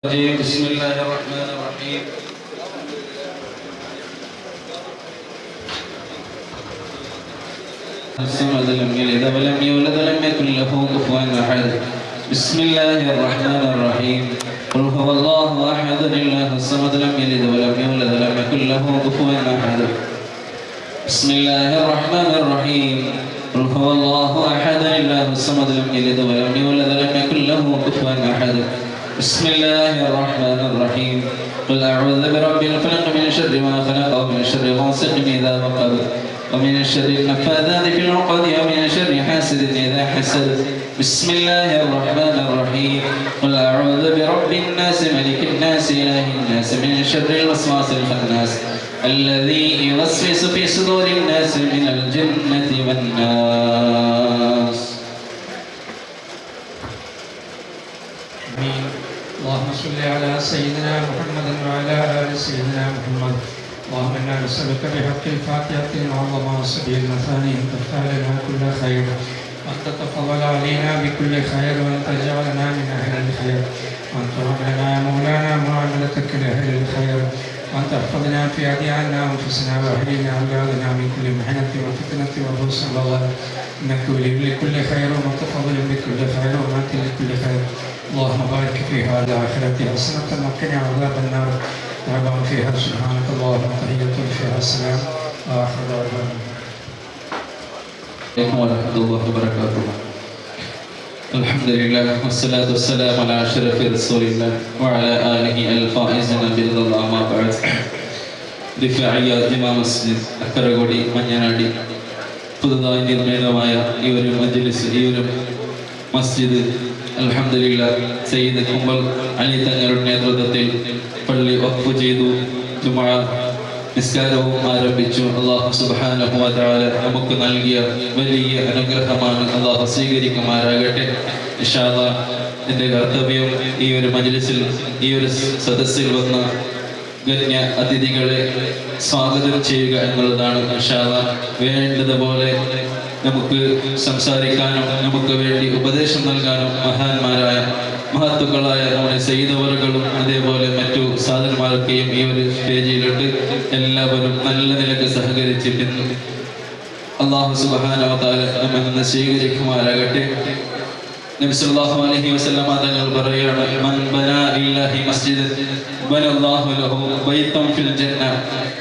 بسم الله الرحمن الرحيم. الصمد لم يلد ولم يولد ولم يكن له كفوا أحد. بسم الله الرحمن الرحيم. قل هو الله أحد الله الصمد لم يلد ولم يولد ولم يكن له كفوا أحد. بسم الله الرحمن الرحيم. قل هو الله أحد الله الصمد لم يلد ولم يولد ولم يكن له كفوا أحد. بسم الله الرحمن الرحيم. قل أعوذ برب الفلق من شر ما خلق ومن شر غاسق إذا وقب ومن شر النفاثات في العقد ومن شر حاسد إذا حسد. بسم الله الرحمن الرحيم. قل أعوذ برب الناس ملك الناس إله الناس من شر الوسواس الخناس الذي يوسوس في صدور الناس من الجنة والناس. اللهم صل على سيدنا محمد وعلى آل سيدنا محمد. اللهم إنا نسألك بحق الفاتحة المعظمة وسبيل المثاني أن تفتح لنا كل خير وأن تتفضل علينا بكل خير وأن تجعلنا من أهل الخير وأن ترد لنا يا مولانا معاملتك لأهل الخير وأن تحفظنا في أدياننا وأنفسنا وأهلنا وأولادنا من كل محنة وفتنة وبؤس وضلال إنك ولي لكل خير ومتفضل بكل خير ومات لكل خير. اللهم بارك في هذا الآخرة حسنة وقنا عذاب النار وعبر فيها سبحانك اللهم تحية فيها السلام وآخر دعوانا ورحمة الله وبركاته. الحمد لله والصلاة والسلام على أشرف رسول الله وعلى آله الفائزين برضا الله ما بعد. ദിഫാഇയ ജമാ മസ്ജിദ് അക്കരകൊടി മഞ്ഞനാടി പുതുതായി നിർമ്മിതമായ ഈ ഒരു മജ്ലിസ്, ഈ ഒരു മസ്ജിദ് അൽഹംദുലില്ലാഹ് സയ്യിദ് കുമ്പൽ അലി തങ്ങളുടെ നേതൃത്വത്തിൽ പള്ളി വഖഫ് ചെയ്തു. ജുമുഅ നിസ്കാരവും ആരംഭിച്ചു. അല്ലാഹു സുബ്ഹാനഹു വ തആല നമുക്ക് നൽകിയ വലിയ അനുഗ്രഹമാണ്. അല്ലാഹു സ്വീകരിക്കുമാറാകട്ടെ. ഇൻഷാ അല്ലാഹ് എൻ്റെ കർത്തവ്യം ഈ ഒരു മജ്ലിസിൽ, ഈ ഒരു സദസ്സിൽ വന്ന ഗണ്യ അതിഥികളെ സ്വാഗതം ചെയ്യുക എന്നുള്ളതാണ്. ഇൻഷാ അല്ലാഹ് വേണ്ടതുപോലെ നമുക്ക് സംസാരിക്കാനും നമുക്ക് വേണ്ടി ഉപദേശം നൽകാനും മഹാന്മാരായ മഹത്തുക്കളായ നമ്മുടെ സയ്യിദവറുകളും അതേപോലെ മറ്റു സാധനമാരൊക്കെയും ഈ ഒരു സ്റ്റേജിലുണ്ട്. എല്ലാവരും നല്ല നിലക്ക് സഹകരിച്ചിട്ടുണ്ട്. അല്ലാഹു സുബ്ഹാനഹു വ തആല നമ്മെ നിന്ന് സ്വീകരിക്കുമാറാകട്ടെ. നബി സല്ലല്ലാഹു അലൈഹി വസല്ലം തങ്ങൾ പറയുകയാണ്, മൻ ബനാ ലില്ലാഹി മസ്ജിദൻ ബനല്ലാഹു ലഹു ബൈതൻ ഫിൽ ജന്ന.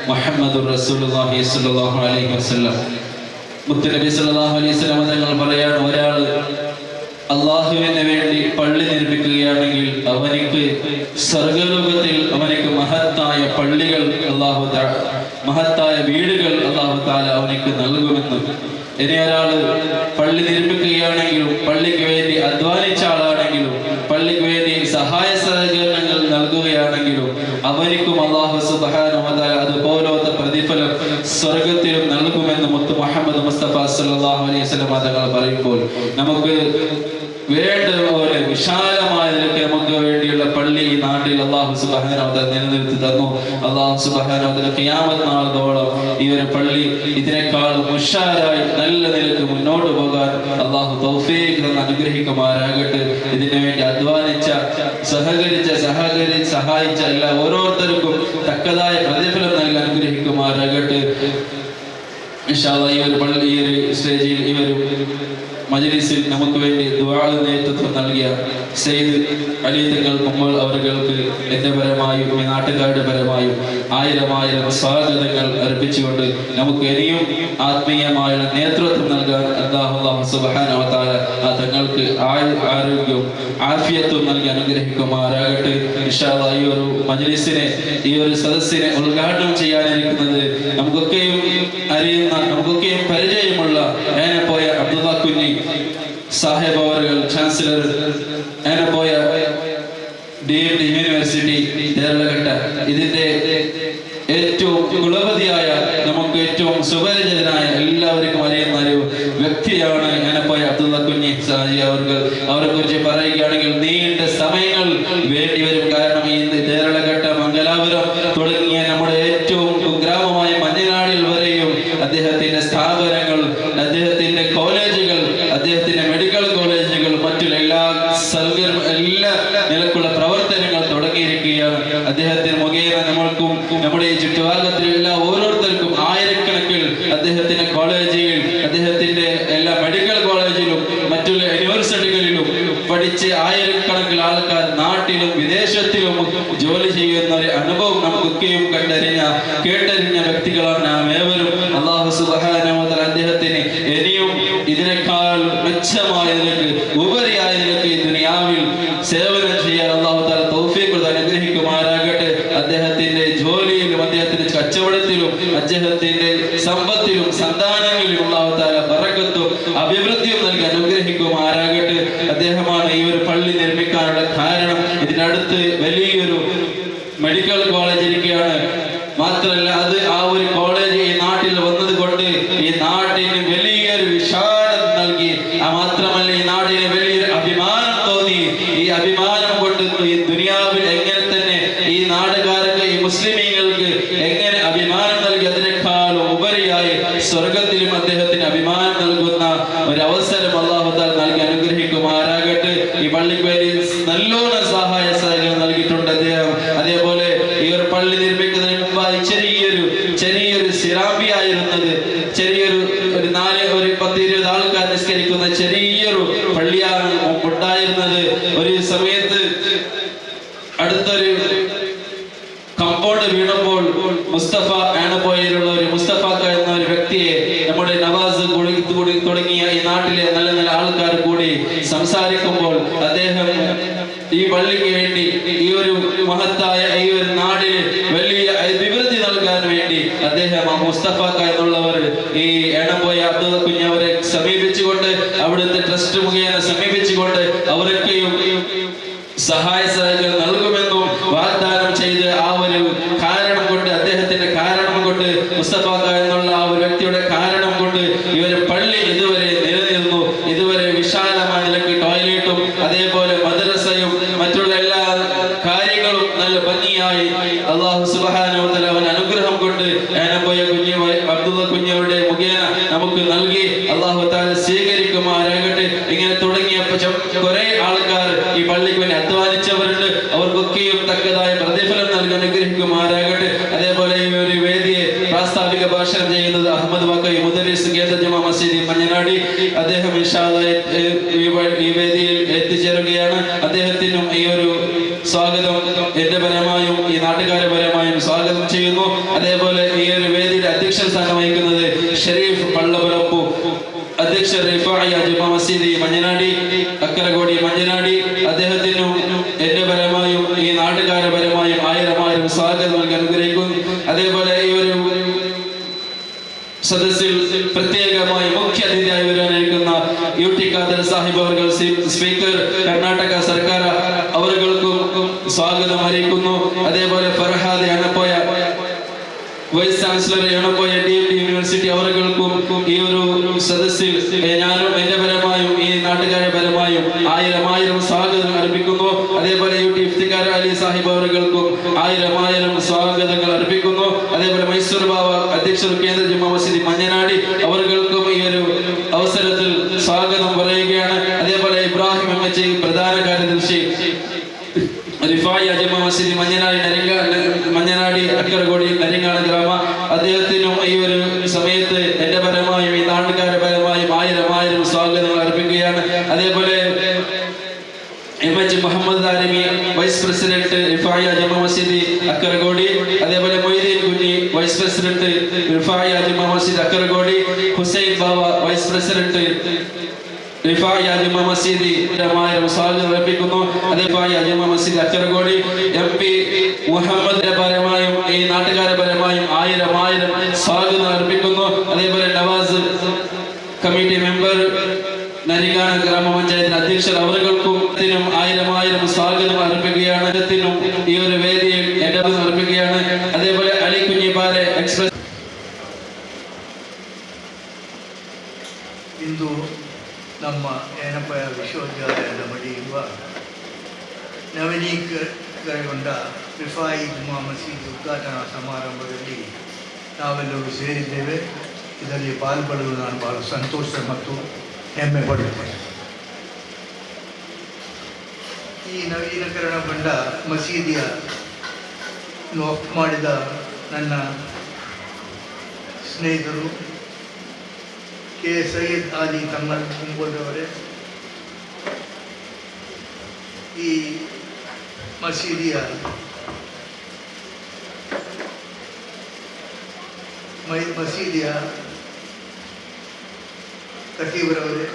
മുഹമ്മദുർ റസൂലുള്ളാഹി സ്വല്ലല്ലാഹു അലൈഹി വസല്ലം. മുത്തുനബി സല്ലല്ലാഹു അലൈഹി വസല്ലം തങ്ങൾ പറയാണ്, ഒരാൾ അല്ലാഹുവിന് വേണ്ടി പള്ളി നിർമ്മിക്കുകയാണെങ്കിൽ അവനിക്ക് സ്വർഗ്ഗലോകത്തിൽ അവനിക്ക് മഹത്തായ പള്ളികൾ അല്ലാഹു തആല, മഹത്തായ വീടുകൾ അല്ലാഹു തആല അവനിക്ക് നൽകുമെന്ന്. ഇനി ഒരാൾ പള്ളി നിർമ്മിക്കുകയാണെങ്കിലും പള്ളിക്ക് വേണ്ടി അധ്വാനിച്ച ആളാണെങ്കിലും പള്ളിക്ക് വേണ്ടി സഹായ സഹകരണങ്ങൾ നൽകുകയാണെങ്കിലും അവനിക്കും അല്ലാഹു സുബ്ഹാനഹു വ തആല അതുപോലത്തെ പ്രതിഫലം സ്വർഗ്ഗത്തിലും നൽകുമെന്ന് മുത്ത് മുഹമ്മദ് മുസ്തഫ സല്ലല്ലാഹു അലൈഹി വസല്ലം തങ്ങൾ പറയുമ്പോൾ നമുക്ക് വേണ്ടതുപോലെ വിശാലമായ നിലയ്ക്ക് നമുക്ക് വേണ്ടിയുള്ള പള്ളി ഈ നാട്ടിൽ അല്ലാഹു സുബ്ഹാനഹു വ തആല നിലനിർത്തി തന്നു. അല്ലാഹു സുബ്ഹാനഹു വ തആല ഖിയാമത്ത് നാളോളം ഈ ഒരു പള്ളി ഇതിനേക്കാൾ ഉഷാറായി നല്ല നിലയ്ക്ക് മുന്നോട്ട് പോകാൻ അല്ലാഹു തൗഫീഖ് തന്ന് അനുഗ്രഹിക്കുമാറാകട്ടെ. ഇതിനു വേണ്ടി അധ്വാനിച്ച, സഹായിച്ച എല്ലാ ഓരോരുത്തർക്കും തക്കതായ പ്രതിഫലം നൽകി അനുഗ്രഹിക്കുമാറാകട്ടെ. ഇൻഷാ അല്ലാഹ് ഈ ഒരു പള്ളി, ഈ ഒരു സ്റ്റേജിൽ, ഈ ഒരു മജ്ലിസിൽ നമുക്ക് വേണ്ടി ദുആ നേതൃത്വം നൽകിയ സയ്യിദ് അലി തങ്ങൾ കുമ്പൾ അവർക്ക് എൻ്റെ പരമായും ഈ നാട്ടുകാരുടെ പരമായും ആയിരം സ്വാഗതങ്ങൾ അർപ്പിച്ചുകൊണ്ട് നമുക്ക് ഇനിയും ആത്മീയമായ നേതൃത്വം നൽകാൻ അല്ലാഹു സുബ്ഹാനഹു വ തആല ആ തങ്ങൾക്ക് ആരോഗ്യവും ആഫിയത്തും നൽകി അനുഗ്രഹിക്കുമാറാകട്ടെ. ഇൻഷാ അല്ലാഹ് ഈ ഒരു മജ്ലിസിനെ, ഈ ഒരു സദസ്സിനെ ഉദ്ഘാടനം ചെയ്യാനിരിക്കുന്നത് നമുക്കൊക്കെയും അറിയുന്ന, നമുക്കൊക്കെയും പരിചയമുള്ള ഏനപ്പോയ അബ്ദുള്ള കുഞ്ഞി സാഹിബ് അവറുകൾ, ചാൻസലർ ഏനപ്പോയ ഡീംഡ് യൂണിവേഴ്സിറ്റി കേരളഘട്ട, ഇതിന്റെ ഏറ്റവും കുലപതിയായ, നമുക്ക് ഏറ്റവും സുപരിചിതനായ, എല്ലാവർക്കും അറിയുന്ന ഒരു വ്യക്തിയാണ് ഏനപ്പോയ അബ്ദുള്ള കുഞ്ഞി സാജി അവർക്ക്. അവരെ കുറിച്ച് പറയുകയാണെങ്കിൽ നീണ്ട സമയങ്ങൾ വേണ്ടിവരും. കാരണം ഈ കേരളഘട്ട, മംഗലാപുരം തുടങ്ങിയ നമ്മുടെ ഏറ്റവും കുഗ്രാമമായ മഞ്ഞനാടിൽ വരെയും അദ്ദേഹത്തിന്റെ സ്ഥാപനങ്ങൾ, അദ്ദേഹത്തിന്റെ കോളേജുകൾ, അദ്ദേഹത്തിന്റെ മെഡിക്കൽ കോളേജുകൾ, മറ്റുള്ള എല്ലാ നിലക്കുള്ള പ്രവർത്തനങ്ങൾ തുടങ്ങി അദ്ദേഹത്തിന് മുഖേന നമ്മൾക്കും നമ്മുടെ ഈ ചുറ്റുഭാഗത്തിലുള്ള ഓരോരുത്തർക്കും ആയിരക്കണക്കിൽ അദ്ദേഹത്തിന്റെ കോളേജുകൾ, അദ്ദേഹത്തിന്റെ എല്ലാ മെഡിക്കൽ കോളേജിലും മറ്റുള്ള യൂണിവേഴ്സിറ്റികളിലും പഠിച്ച് ആയിരക്കണക്കിന് ആൾക്കാർ നാട്ടിലും വിദേശത്തിലും ജോലി ചെയ്യുന്ന ഒരു അനുഭവം നമുക്കൊക്കെയും കേട്ടറിഞ്ഞ വ്യക്തികളാണ് നാം ഏവരും. അല്ലാഹു സുബ്ഹാനഹു വ തആല അദ്ദേഹത്തിന് ഇനിയും ഇതിനേക്കാൾ മെച്ചമായതിലേക്ക് ഉപരിയായതിലേക്ക് ഈ ദുനിയാവിൽ സേവനം ചെയ്യാൻ അല്ലാഹു തആല തൗഫീഖ് അനുഗ്രഹിക്കുമാറാകട്ടെ. അദ്ദേഹത്തിന്റെ ജോലിയിലും അദ്ദേഹത്തിന്റെ കച്ചവടത്തിലും അദ്ദേഹത്തിന്റെ സമ്പത്തിലും സന്താനങ്ങളിലും അല്ലാഹു തആല ബറക്കത്തും അഭിവൃദ്ധിയും നൽകി അനുഗ്രഹിക്കുമാറാകട്ടെ. അദ്ദേഹമാണ് ഈ ഒരു പള്ളി നിർമ്മിക്കാനുള്ള കാരണം. ഇതിനടുത്ത് വലിയൊരു മെഡിക്കൽ കോളേജ് ഇരിക്കുകയാണ്. മാത്രമല്ല അത് ആ ഒരു കോളേജ് ഈ നാട്ടിൽ വന്നത് കൊണ്ട് ഈ നാട്ടിന് വലിയൊരു വിശാലത നൽകി. മാത്രമല്ല ഈ നാടിന് വലിയൊരു അഭിമാനം തോന്നി. ഈ അഭിമാനം കൊണ്ട് ഈ ദുനിയാവിൽ എങ്ങനെ തന്നെ ഈ നാടുകാർക്ക്, ഈ മുസ്ലിമീങ്ങൾക്ക് എങ്ങനെ അഭിമാനം നൽകി, അതിനേക്കാളും ഉപരിയായി സ്വർഗത്തിലും അദ്ദേഹത്തിന് അഭിമാനം നൽകുന്ന ഒരു അവസരം അല്ലാഹു തആല നൽകി അനുഗ്രഹിക്കുമാറാകട്ടെ. ഈ പള്ളിക്ക് വേണ്ടി നല്ലോണം സഹായ സഹകരണം നൽകിയിട്ടുണ്ട് അദ്ദേഹം. അതേപോലെ ഈ ഒരു പള്ളി നിർമ്മിക്കുന്നതിന് മുമ്പായി ചെറിയൊരു സിറാബിയായിരുന്നത്, ചെറിയൊരു 10-20 ആൾക്കാർ നിസ്കരിക്കുന്ന ചെറിയൊരു പള്ളിയാണ് ഉണ്ടായിരുന്നത്. ഒരു സമയത്ത് അടുത്തൊരു കമ്പൗണ്ട് വീണപ്പോൾ മുസ്തഫ ആണപ്പോയിലുള്ള ഒരു മുസ്തഫാക്ക എന്ന ഒരു വ്യക്തിയെ നമ്മുടെ നവാസ് തുടങ്ങിയ ഈ നാട്ടിലെ നല്ല നല്ല ആൾക്കാർ കൂടി സംസാരിക്കുമ്പോൾ അദ്ദേഹം ഈ പള്ളിക്ക് വേണ്ടി, ഈ ഒരു മഹത്തായ ഈ ഒരു നാടിന് വലിയ അഭിവൃദ്ധി നൽകാൻ വേണ്ടി അദ്ദേഹം ആ മുസ്തഫാക്ക എന്നുള്ളവർ ഈ എണപ്പോയ അബ്ദുൽ കുഞ്ഞവരെ സമീപിച്ചുകൊണ്ട്, അവിടുത്തെ ട്രസ്റ്റ് മുഖേന സമീപിച്ചുകൊണ്ട് അവർക്കെയും സഹായ സഹകരണം നൽകുമെന്നും വാഗ്ദാനം ചെയ്ത് ആ ഒരു കാരണം കൊണ്ട്, അദ്ദേഹത്തിന്റെ കാരണം കൊണ്ട്, മുസ്തഫാക്ക എന്നുള്ള ആ ഒരു വ്യക്തിയുടെ കാരണം കൊണ്ട് ഈ ഒരു പള്ളി ഇതുവരെ നിലനിന്നു. ഇതുവരെ വിശാലമായ നിലയ്ക്ക് ടോയ്ലറ്റും അതേപോലെ മദ്രസയും മറ്റുള്ള എല്ലാ കാര്യങ്ങളും നല്ല ഭംഗിയായി അല്ലാഹു സുബ്ഹാനഹു വ തആല അവന്റെ അനുഗ്രഹം കൊണ്ട് ഏനപ്പോയ അബ്ദുള്ള കുഞ്ഞവരുടെ മുഖേന നമുക്ക് നൽകി. അല്ലാഹു തആല സ്വീകരിക്കുമാറാകട്ടെ. ഇങ്ങനെ തുടങ്ങിയ കുറെ ആൾക്കാർ ഈ പള്ളിക്ക് വേണ്ടി അധ്വാനിച്ചവരുണ്ട്. അവർക്കൊക്കെയും തക്കതായ പ്രതിഫലം നൽകി അനുഗ്രഹിക്കുമാറാകട്ടെ. അതേപോലെ ഈ ഒരു വേദിയെ പ്രാസ്താവിക ഭാഷണം ചെയ്യുന്നത് അഹമ്മദ് വക്കൈ മുദരിസ് കേന്ദ്ര ജമാ മസ്ജിദ് മഞ്ഞനാടി. അദ്ദേഹം ഇൻഷാ അല്ലാഹ് ഈ വേദിയിൽ എത്തിച്ചേരുകയാണ്. അദ്ദേഹത്തിനും ഈ ഒരു സ്വാഗതം എന്റെ പരമായും ഈ നാട്ടുകാരെ പരമായും സ്വാഗതം ചെയ്യുന്നു. അതേപോലെ ഈ ഒരു വേദിയുടെ അധ്യക്ഷ സ്ഥാനം വഹിക്കുന്നത് ഷരീഫ് പള്ളപുരപ്പു, അധ്യക്ഷർ റിഫാഇ ജുമാ മസ്ജിദ് മഞ്ഞനാടി, അക്കരകോടി മഞ്ഞനാടി. അദ്ദേഹത്തിനും എന്റെ പരമായും ഈ നാട്ടുകാരെ പരമായും ആയിരം സ്വാഗതം നൽകി അനുഗ്രഹിക്കുന്നു. അതേപോലെ ഈ ഒരു സദസ്സിൽ പ്രത്യേകമായി മുഖ്യ അതിഥിയായി വരാനിരിക്കുന്ന യുടി ഖാദർ സാഹിബ് അവർ, സ്പീക്കർ കർണാടക സർക്കാർ, അവർക്കും സ്വാഗതം അറിയിക്കുന്നു. അതേപോലെ Farhad Yenepoya vice chancellor Yenepoya DMD university അവർക്കും ഈ ഒരു സദസ്സിൽ ഞാനും എന്റെ പരമായും ഈ നാട്ടുകാരെ പരമായും ആയിരം സ്വാഗതം അർപ്പിക്കുന്നു. അതേപോലെ യുടി ഇഫ്തിഖാർ അലി സാഹിബ് അവർക്കും ആയിരം സ്വാഗതങ്ങൾ അർപ്പിക്കുന്നു. അതേപോലെ മൈസൂർ ബാബ അധ്യക്ഷർ കേന്ദ്ര ജുമാ മസ്ജിദ് മഞ്ഞനാടി അവർക്കും ഈ ഒരു അവസരത്തിൽ സ്വാഗതം പറയുകയാണ്. അതേപോലെ ഇബ്രാഹിം എംഎച്ച് പ്രധാന കാര്യദർശി റിഫായി ജുമാ മസ്ജിദ് മഞ്ഞനാടി അക്കരകോടി നരിങ്ങാട് ഗ്രാമ, അദ്ദേഹത്തിനും ഈ ഒരു സമയത്ത് എന്റെ പരമായും ഈ നാട്ടുകാരെ പരമായും ആയിരം സ്വാഗതങ്ങൾ അർപ്പിക്കുകയാണ്. അതേപോലെ MH Muhammad Arimi vice president Rifai Juma Masjid Akkarakodi, അതേപോലെ Moideen Kunhi vice president Rifai Juma Masjid Akkarakodi, Hussain Baba vice president Rifai Juma Masjid സ്വാഗതം അർപ്പിക്കുന്നു. അതേപോലെ ജുമാ മസ്ജിദ് അക്കരകോടി MP മുഹമ്മദ് പരമായും ഈ നാട്ടുകാരെ പരമായും ആയിരം സ്വാഗതം അർപ്പിക്കുന്നു. അതേപോലെ നവാസ് കമ്മിറ്റി മെമ്പർ നരിങ്ങാട് ഗ്രാമപഞ്ചായത്ത് അധ്യക്ഷർ അവർക്കും ആയിരം സ്വാഗതം അർപ്പിക്കുകയാണ്. ഈ ഒരു വേദിയിൽ എന്റെ അർപ്പിക്കുകയാണ്. അതേപോലെ അലി കുഞ്ഞിപ്പാറെ എക്സ്പ്രസ് ಇಂದು ನಮ್ಮ ಏನಪ್ಪಯ ವಿಶ್ವವಿದ್ಯಾಲಯದ ಬಳಿ ಇರುವ ನವೀಕರಣಗೊಂಡ ರಿಫಾಯಿ ಜುಮಾ ಮಸೀದ್ ಉದ್ಘಾಟನಾ ಸಮಾರಂಭದಲ್ಲಿ ನಾವೆಲ್ಲರೂ ಸೇರಿದ್ದೇವೆ. ಇದರಲ್ಲಿ ಪಾಲ್ಗೊಳ್ಳಲು ನಾನು ಬಹಳ ಸಂತೋಷ ಮತ್ತು ಹೆಮ್ಮೆ ಪಡುತ್ತೇನೆ. ಈ ನವೀಕರಣಗೊಂಡ ಮಸೀದಿಯ ವಕ್ಫ್ ಮಾಡಿದ ನನ್ನ ಸ್ನೇಹಿತರು ಕೆ ಸೈಯದ್ ಅಲಿ ತಮ್ಮಲ್ ಮುಂಬೋದವರೇ, ಈ ಮಸೀದಿಯ ಖತೀಬ್ರವರೇ,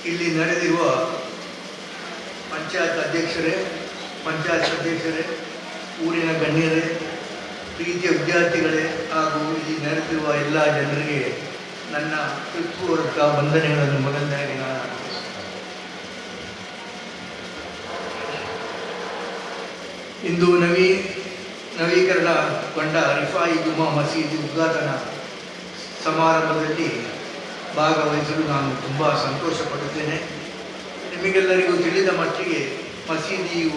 ಇಲ್ಲಿ ನಡೆದಿರುವ ಪಂಚಾಯತ್ ಅಧ್ಯಕ್ಷರೇ, ಊರಿನ ಗಣ್ಯರೇ, ಪ್ರೀತಿಯ ವಿದ್ಯಾರ್ಥಿಗಳೇ ಹಾಗೂ ಇಲ್ಲಿ ನೆರೆದಿರುವ ಎಲ್ಲ ಜನರಿಗೆ ನನ್ನ ಹೃತ್ಪೂರ್ವಕ ವಂದನೆಗಳನ್ನು ಮೊದಲನೇಯಾಗಿ ನಾನು ಅರ್ಪಿಸುತ್ತೇನೆ. ಇಂದು ನವೀಕರಣಗೊಂಡ ರಿಫಾಯಿ ಜುಮಾ ಮಸೀದಿ ಉದ್ಘಾಟನಾ ಸಮಾರಂಭದಲ್ಲಿ ಭಾಗವಹಿಸಲು ನಾನು ತುಂಬ ಸಂತೋಷಪಡುತ್ತೇನೆ. ನಿಮಗೆಲ್ಲರಿಗೂ ತಿಳಿದ ಮಟ್ಟಿಗೆ ಮಸೀದಿಯು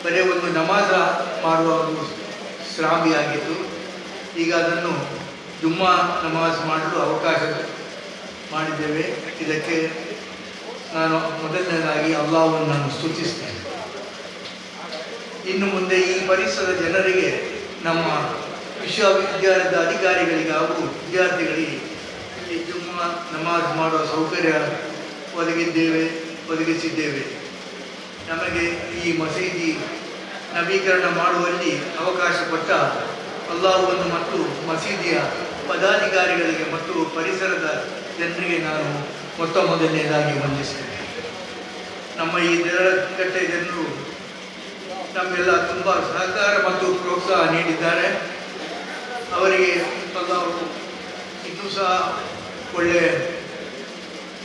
ಬರೀ ಒಂದು ನಮಾಜ ಮಾಡುವ ಒಂದು ಶ್ರಾವಿಯಾಗಿತ್ತು. ಈಗ ಅದನ್ನು ಜುಮ್ಮಾ ನಮಾಜ್ ಮಾಡಲು ಅವಕಾಶ ಮಾಡಿದ್ದೇವೆ. ಇದಕ್ಕೆ ನಾನು ಮೊದಲನೇದಾಗಿ ಅಲ್ಲಾಹವನ್ನು ನಾನು ಸ್ತುತಿಸ್ತೇನೆ. ಇನ್ನು ಮುಂದೆ ಈ ಪರಿಸರದ ಜನರಿಗೆ, ನಮ್ಮ ವಿಶ್ವವಿದ್ಯಾಲಯದ ಅಧಿಕಾರಿಗಳಿಗೆ ಹಾಗೂ ವಿದ್ಯಾರ್ಥಿಗಳಿಗೆ ಇಲ್ಲಿ ಜುಮ್ಮಾ ನಮಾಜ್ ಮಾಡುವ ಸೌಕರ್ಯ ಒದಗಿಸಿದ್ದೇವೆ. ನಮಗೆ ಈ ಮಸೀದಿ ನವೀಕರಣ ಮಾಡುವಲ್ಲಿ ಅವಕಾಶ ಕೊಟ್ಟ ಅಲ್ಲಾಹವನ್ನು ಮತ್ತು ಮಸೀದಿಯ ಪದಾಧಿಕಾರಿಗಳಿಗೆ ಮತ್ತು ಪರಿಸರದ ಜನರಿಗೆ ನಾನು ಮೊದಲನೇದಾಗಿ ವಂದಿಸ್ತೇನೆ. ನಮ್ಮ ಈ ದೇರಳಕಟ್ಟೆ ಜನರು ನಮ್ಮೆಲ್ಲ ತುಂಬ ಸಹಕಾರ ಮತ್ತು ಪ್ರೋತ್ಸಾಹ ನೀಡಿದ್ದಾರೆ. ಅವರಿಗೆ ಅಲ್ಲಾಹು ಇನ್ನೂ ಸಹ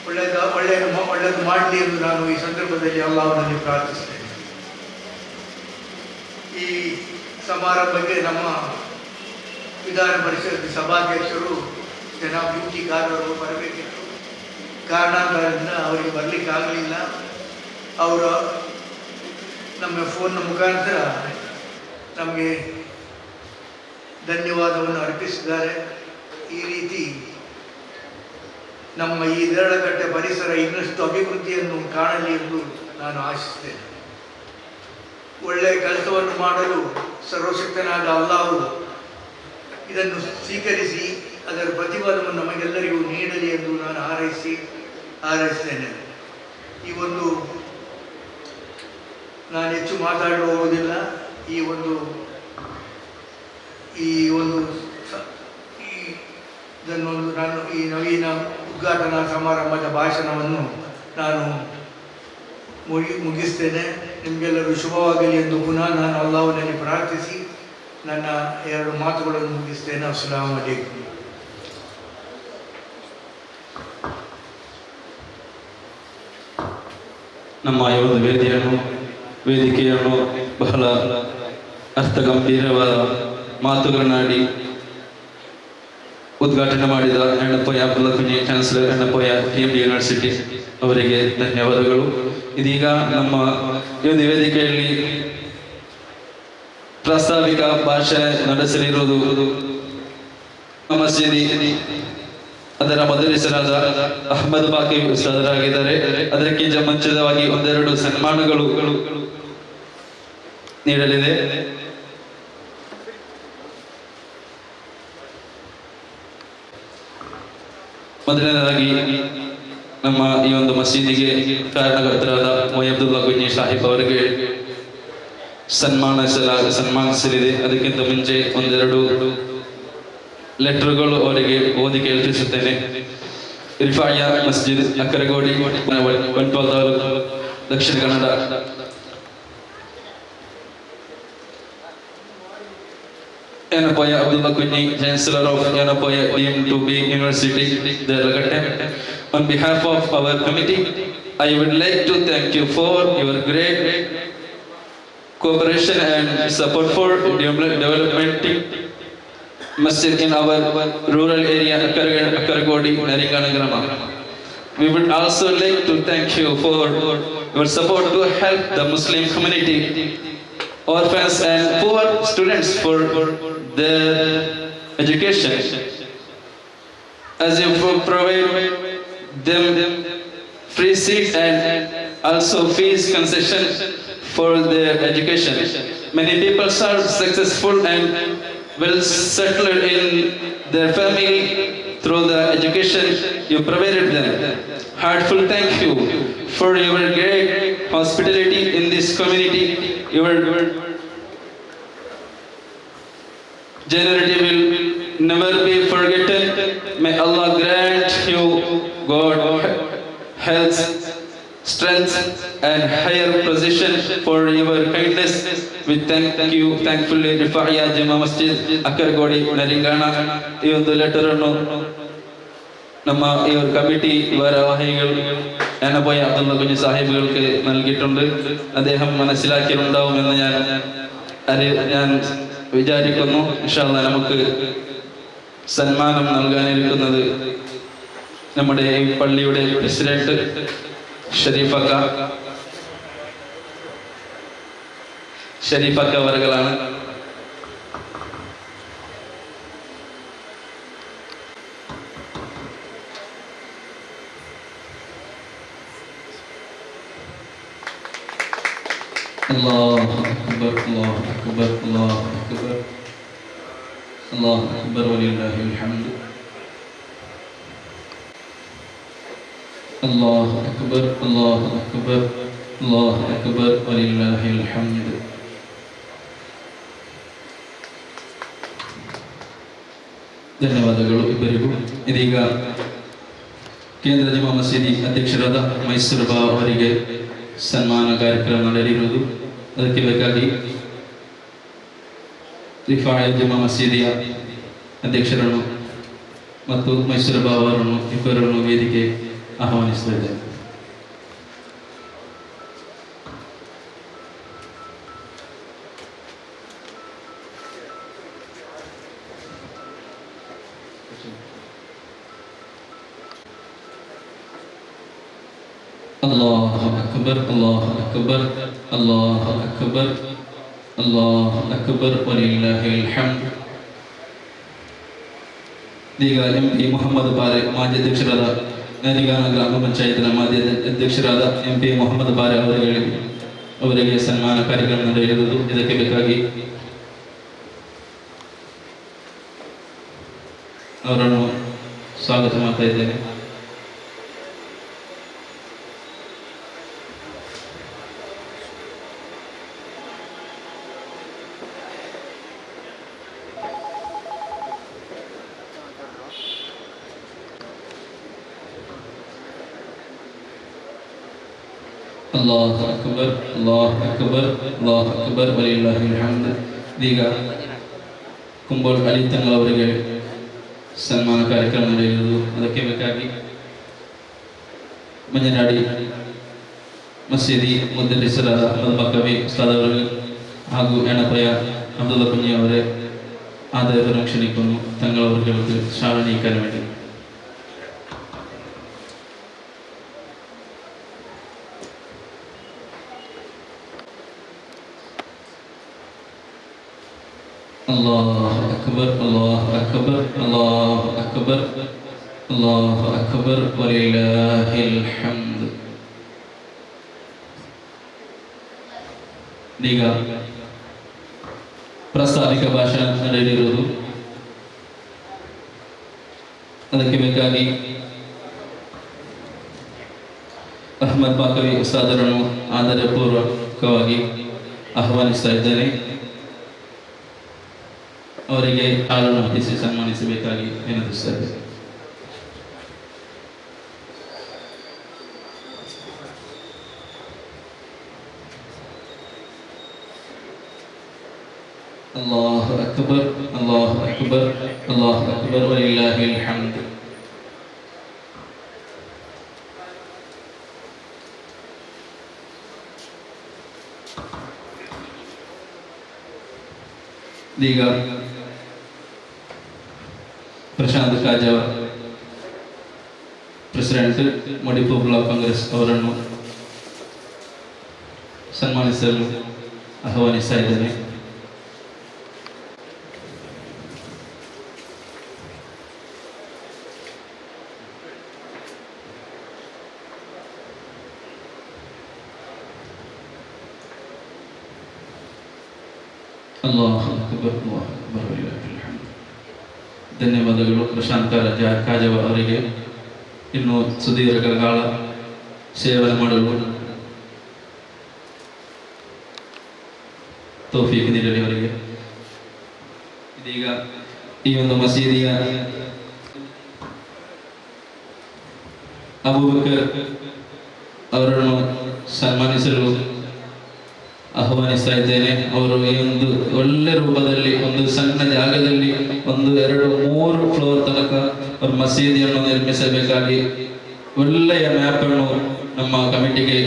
ಒಳ್ಳೆಯದು ಮಾಡಲಿ ಎಂದು ನಾನು ಈ ಸಂದರ್ಭದಲ್ಲಿ ಅಲ್ಲಾಹನಲ್ಲಿ ಪ್ರಾರ್ಥಿಸ್ತೇನೆ. ಈ ಸಮಾರಂಭಕ್ಕೆ ನಮ್ಮ ವಿಧಾನ ಪರಿಷತ್ ಸಭಾಧ್ಯಕ್ಷರು ಜನಾಬ್ ಯುಟಿ ಖಾದರ್ ಅವರು ಬರಬೇಕಿತ್ತು. ಕಾರಣಾಂತರದಿಂದ ಅವರಿಗೆ ಬರಲಿಕ್ಕಾಗಲಿಲ್ಲ. ಅವರು ನಮ್ಮ ಫೋನ್ನ ಮುಖಾಂತರ ನಮಗೆ ಧನ್ಯವಾದವನ್ನು ಅರ್ಪಿಸಿದ್ದಾರೆ. ಈ ರೀತಿ ನಮ್ಮ ಈ ದೇರಳಕಟ್ಟೆ ಪರಿಸರ ಇನ್ನಷ್ಟು ಅಭಿವೃದ್ಧಿಯನ್ನು ಕಾಣಲಿ ಎಂದು ನಾನು ಆಶಿಸ್ತೇನೆ. ಒಳ್ಳೆಯ ಕೆಲಸವನ್ನು ಮಾಡಲು ಸರ್ವಶಕ್ತನಾದ ಅಲ್ಲಾಹು ಇದನ್ನು ಸ್ವೀಕರಿಸಿ ಅದರ ಪ್ರತಿಫಲವನ್ನು ನಮಗೆಲ್ಲರಿಗೂ ನೀಡಲಿ ಎಂದು ನಾನು ಹಾರೈಸ್ತೇನೆ. ನಾನು ಹೆಚ್ಚು ಮಾತಾಡಲು ಹೋಗುವುದಿಲ್ಲ. ನಾನು ಈ ನವೀನ ಉದ್ಘಾಟನಾ ಸಮಾರಂಭದ ಭಾಷಣವನ್ನು ನಾನು ಮುಗಿಸ್ತೇನೆ. ನಿಮಗೆಲ್ಲರೂ ಶುಭವಾಗಲಿ ಎಂದು ಪುನಃ ನಾನು ಅಲ್ಲಾಹನಲ್ಲಿ ಪ್ರಾರ್ಥಿಸಿ ನನ್ನ 2 ಮಾತುಗಳನ್ನು ಮುಗಿಸ್ತೇನೆ. ಅಸ್ಸಲಾಮು ಅಲೈಕುಂ. ನಮ್ಮ ಈ ಒಂದು ವೇದಿಕೆಯನ್ನು ಬಹಳ ಅರ್ಥಗಂಭೀರವಾದ ಮಾತುಗಳನ್ನಾಡಿ ಉದ್ಘಾಟನೆ ಮಾಡಿದ Yenepoya Abdulla Kunhi chancellor Yenepoya TMD university ಅವರಿಗೆ ಧನ್ಯವಾದಗಳು. ಇದೀಗ ನಮ್ಮ ಈ ಒಂದು ವೇದಿಕೆಯಲ್ಲಿ ಪ್ರಾಸ್ತಾವಿಕ ಭಾಷೆ ನಡೆಸಲಿರುವುದು ಮಸೀದಿ ಅದರ ಮೊದಲಿಸರಾದ ಅಹಮದ್ ಬಾಕಿ ಉಸ್ತಾದರಾಗಿದ್ದಾರೆ. ಅದಕ್ಕಿಂತ ಮುಂಚಿತವಾಗಿ ಒಂದೆರಡು ಸನ್ಮಾನಗಳು ನೀಡಲಿದೆ. ಮೊದಲನೇದಾಗಿ ನಮ್ಮ ಈ ಒಂದು ಮಸೀದಿಗೆ ಕಾರಣಕರ್ತರಾದ ಮೊಯ್ ಅಬ್ದುಲ್ಲಾ ಕುಂಜಿ ಸಾಹಿಬ್ ಅವರಿಗೆ ಸನ್ಮಾನಿಸಲಿದೆ. ಅದಕ್ಕಿಂತ ಮುಂಚೆ ಒಂದೆರಡು ಲೆಟರ್ಗಳು ಅವರಿಗೆ ಓದಿ ಕೇಳಿಸುತ್ತೇನೆ. ರಿಫಾಯ ಮಸ್ಜಿದ್ ಅಕ್ಕರಗೋಡಿ, Bantwal taluk, Dakshina Kannada. Yanapoya Abdullah Kunyi, Chancellor of Yanapoya DMTB University, Derlagatte. On behalf of our committee, I would like to thank you for your great cooperation and support for developing masjid in our rural area, Akkaragodi, Narikana Grama. We would also like to thank you for your support to help the Muslim community, orphans and poor students for their education. As you provide them free seat and also fees concession for their education. Many people are successful and well settled in their family through the education you provided them. Heartful thank you for your great hospitality in this community. Your generosity will never be forgotten. May Allah grant you God health, strength and higher position for your kindness. We thank you thankfully Rifaiya Juma Masjid Akargodi Naringana. Ee ಒಂದು letter ಅನ್ನು ನಮ್ಮ ಈ committee ഭാരവാഹികൾ അനബോയ അബ്ദുള്ള കുഞ്ഞി സാഹിബുകൾക്ക് നൽകിയിട്ടുണ്ട്. അദ്ദേഹം മനസ്സിലാക്കിയിട്ടുണ്ടാവുമെന്ന് ഞാൻ വിചാരിക്കുന്നു. ഇൻഷാ അല്ലാഹ് നമുക്ക് സമ്മാനം നൽകാനിരിക്കുന്നത് നമ്മുടെ ഈ പള്ളിയുടെ പ്രസിഡന്റ് ഷരീഫക്ക അവറുകളാണ്. അല്ലാഹു അക്ബർ അല്ലാഹു അക്ബർ അല്ലാഹു അക്ബർ അല്ലാഹു അക്ബർ വലില്ലാഹിൽ ഹംദ്. അല്ലാഹു അക്ബർ അല്ലാഹു അക്ബർ അല്ലാഹു അക്ബർ വലില്ലാഹിൽ ഹംദ്. ಧನ್ಯವಾದಗಳು ಇಬ್ಬರಿಗೂ. ಇದೀಗ ಕೇಂದ್ರ ಜಮಾ ಮಸೀದಿ ಅಧ್ಯಕ್ಷರಾದ ಮೈಸೂರು ಬಾ ಅವರಿಗೆ ಸನ್ಮಾನ ಕಾರ್ಯಕ್ರಮ ನಡೆಯಲಿರುವುದು. ಅದಕ್ಕೆ ಬೇಕಾಗಿ ರಿಫಾಯ ಜಮಾ ಮಸೀದಿಯ ಅಧ್ಯಕ್ಷರನ್ನು ಮತ್ತು ಮೈಸೂರು ಬಾ ಅವರನ್ನು ಇಬ್ಬರನ್ನು ವೇದಿಕೆ ಆಹ್ವಾನಿಸುತ್ತಿದ್ದೇನೆ. ಅಲ್ಲಾಹು ಅಕ್ಬರ್ ಅಲ್ಲಾಹು ಅಕ್ಬರ್ ಅಲ್ಲಾಹು ಅಕ್ಬರ್ ಅಲ್ಲಾಹು ಅಕ್ಬರ್ ವಲಿಲ್ಲಾಹಿಲ್ ಹಮ್ದ್. ಈಗ MP ಮೊಹಮ್ಮದ್ ಬಾರೆ ಮಾಜಿ ಅಧ್ಯಕ್ಷರಾದ ನರಿಗಾನ ಗ್ರಾಮ ಪಂಚಾಯತ್ನ ಮಾಜಿ ಅಧ್ಯಕ್ಷರಾದ MP ಮೊಹಮ್ಮದ್ ಬಾರೆ ಅವರಿಗೆ ಸನ್ಮಾನ ಕಾರ್ಯಕ್ರಮ ನಡೆಯಲಿರುವುದು. ಇದಕ್ಕೆ ಬೇಕಾಗಿ ಅವರನ್ನು ಸ್ವಾಗತ ಮಾಡ್ತಾ ಇದ್ದೇನೆ. ಅಲ್ಲಾಹು ಅಕ್ಬರ್ ಅಲ್ಲಾಹು ಅಕ್ಬರ್ ಅಲ್ಲಾಹು ಅಕ್ಬರ್ ವಲಿಲ್ಲಾಹಿಲ್ ಹಮ್ದ್. ಇದೀಗ ಕುಂಬೋಳ್ ಅಲಿ ತಂಗಳ್ ಅವರಿಗೆ ಸನ್ಮಾನ ಕಾರ್ಯಕ್ರಮ ನಡೆಯುವುದು. ಅದಕ್ಕೆ ಬೇಕಾಗಿ ಮಂಜನಾಡಿ ಮಸೀದಿ ಮುದ್ದರಿಸರಾದ ಅಹಮದ್ ಬಕವಿ ಉಸ್ತಾದ್ ಅವರು ಹಾಗೂ ಎಣಪಯ ಅಬ್ದುಲ್ಲಾ ಕುಂಜಿ ಅವರೇ ಆದಾಯ ಕ್ಷಣಿಕೊಂಡು ತಂಗಳವರಿಗೆ ಶ್ರಾವಣೀಕರಣ ಮಾಡಿ. Allahu Akbar, Allahu Akbar, Allahu Akbar, Allahu Akbar, walillahil hamd. ಈಗ ಪ್ರಾಸ್ತಾವಿಕ ಭಾಷಣ ನಡೆಯಲಿರುವುದು. ಅದಕ್ಕೆ ಬೇಕಾಗಿ ಅಹಮದ್ ಬಾಕವಿ ಉಸ್ತಾದರನ್ನು ಆದರಪೂರ್ವಕವಾಗಿ ಆಹ್ವಾನಿಸ್ತಾ ಇದ್ದೇನೆ. ಅವರಿಗೆ ಹಾಲನ್ನು ಹೊತ್ತಿಸಿ ಸನ್ಮಾನಿಸಬೇಕಾಗಿ ವಿನಂತಿಸುತ್ತೇವೆ. ಅಲ್ಲಾಹು ಅಕ್ಬರ್ ಅಲ್ಲಾಹು ಅಕ್ಬರ್ ಅಲ್ಲಾಹು ಅಕ್ಬರ್ ವಲಿಲ್ಲಾಹಿಲ್ ಹಮ್ದ್. ಈಗ ಪ್ರಶಾಂತ್ ಕಾಜಾವ ಪ್ರೆಸಿಡೆಂಟ್ ಮಡಿಪು ಬ್ಲಾಕ್ ಕಾಂಗ್ರೆಸ್ ಅವರನ್ನು ಸನ್ಮಾನಿಸಲು ಆಹ್ವಾನಿಸ್ತಾ ಇದ್ದೇನೆ. ಅಲ್ಲಾಹು ಅಕ್ಬರ್ ಅಲ್ಲಾಹು ಅಕ್ಬರ್ ವಲಿಲ್ಲಾಹಿಲ್ ಹಮ್ದ್. ಧನ್ಯವಾದಗಳು ಪ್ರಶಾಂತ ಕಾಜವ ಅವರಿಗೆ. ಇನ್ನು ಸುದೀರ್ಘ ಕಾಲ ಸೇವನೆ ಮಾಡಲು ತೌಫೀಕ್ ನೀಡಲಿ ಅವರಿಗೆ. ಇದೀಗ ಈ ಒಂದು ಮಸೀದಿಯ ಅಬೂಬಕರ್ ಅವರನ್ನು ಸನ್ಮಾನಿಸಲು ಆಹ್ವಾನಿಸ್ತಾ ಇದ್ದೇನೆ. ಅವರು ಈ ಒಂದು ಒಳ್ಳೆ ರೂಪದಲ್ಲಿ ಒಂದು ಸಣ್ಣ ಜಾಗದಲ್ಲಿ 1, 2, 3 ಫ್ಲೋರ್ ತನಕ ಅವರು ಮಸೀದಿಯನ್ನು ನಿರ್ಮಿಸಬೇಕಾಗಿ ಒಳ್ಳೆಯ ಮ್ಯಾಪ್ ಅನ್ನು ನಮ್ಮ ಕಮಿಟಿಗೆ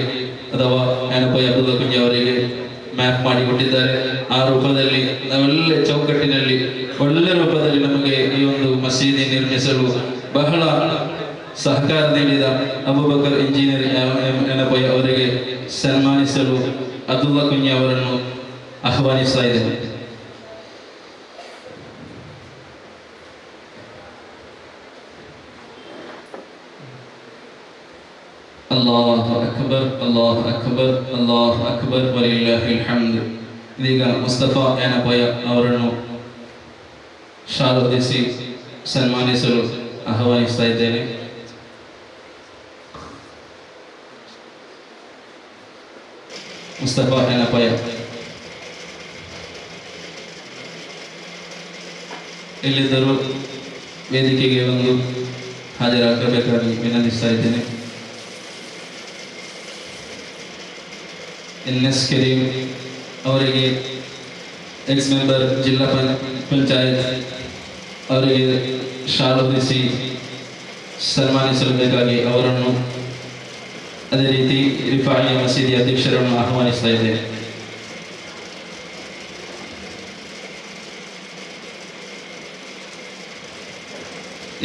ಅಥವಾ ಜ್ಞಾನಪೋಯ ಅಬ್ದುಲ್ಲಾ ಕುಂಜಿ ಅವರಿಗೆ ಮ್ಯಾಪ್ ಮಾಡಿ ಕೊಟ್ಟಿದ್ದಾರೆ. ಆ ರೂಪದಲ್ಲಿ ಒಳ್ಳೆ ಚೌಕಟ್ಟಿನಲ್ಲಿ ಒಳ್ಳೆ ರೂಪದಲ್ಲಿ ನಮಗೆ ಈ ಒಂದು ಮಸೀದಿ ನಿರ್ಮಿಸಲು ಬಹಳ ಸಹಕಾರ ನೀಡಿದ ಅಬೂಬಕರ್ ಇಂಜಿನಿಯರ್ ಜ್ಞಾನಪೋಯ ಅವರಿಗೆ ಸನ್ಮಾನಿಸಲು ಅಬ್ದುಲ್ಲಾ ಕುಂಜಿ ಅವರನ್ನು ಆಹ್ವಾನಿಸ್ತಾ ಇದ್ದೇನೆ. ಅಲ್ಲಾಹು ಅಕ್ಬರ್ ಅಲ್ಲಾಹು ಅಕ್ಬರ್ ಅಲ್ಲಾಹು ಅಕ್ಬರ್ ವಲಿಲ್ಲಾಹಿಲ್ ಹಮ್ದ್. ಇದೀಗ ಮುಸ್ತಫಾ ಜ್ಞಾನಪೋಯ ಅವರನ್ನು ಶಾಲೋದಿಸಿ ಸನ್ಮಾನಿಸಲು ಆಹ್ವಾನಿಸ್ತಾ ಇದ್ದೇನೆ. ಮುಸ್ತಫಾ ಜ್ಞಾನಪೋಯ ಎಲ್ಲಿದ್ದರೂ ವೇದಿಕೆಗೆ ಒಂದು ಹಾಜರಾಗಬೇಕಾಗಿ ವಿನಂತಿಸ್ತಾ ಇದ್ದೇನೆ. NS ಕರೀಂ ಅವರಿಗೆ ಎಕ್ಸ್ ಮೆಂಬರ್ ಜಿಲ್ಲಾ ಪಂಚಾಯತ್ ಅವರಿಗೆ ಶಾಲೋದಿಸಿ ಸನ್ಮಾನಿಸಬೇಕಾಗಿ ಅವರನ್ನು, ಅದೇ ರೀತಿ ರಿಫಾಯಿ ಮಸೀದಿ ಅಧ್ಯಕ್ಷರನ್ನು ಆಹ್ವಾನಿಸ್ತಾ ಇದ್ದೇನೆ.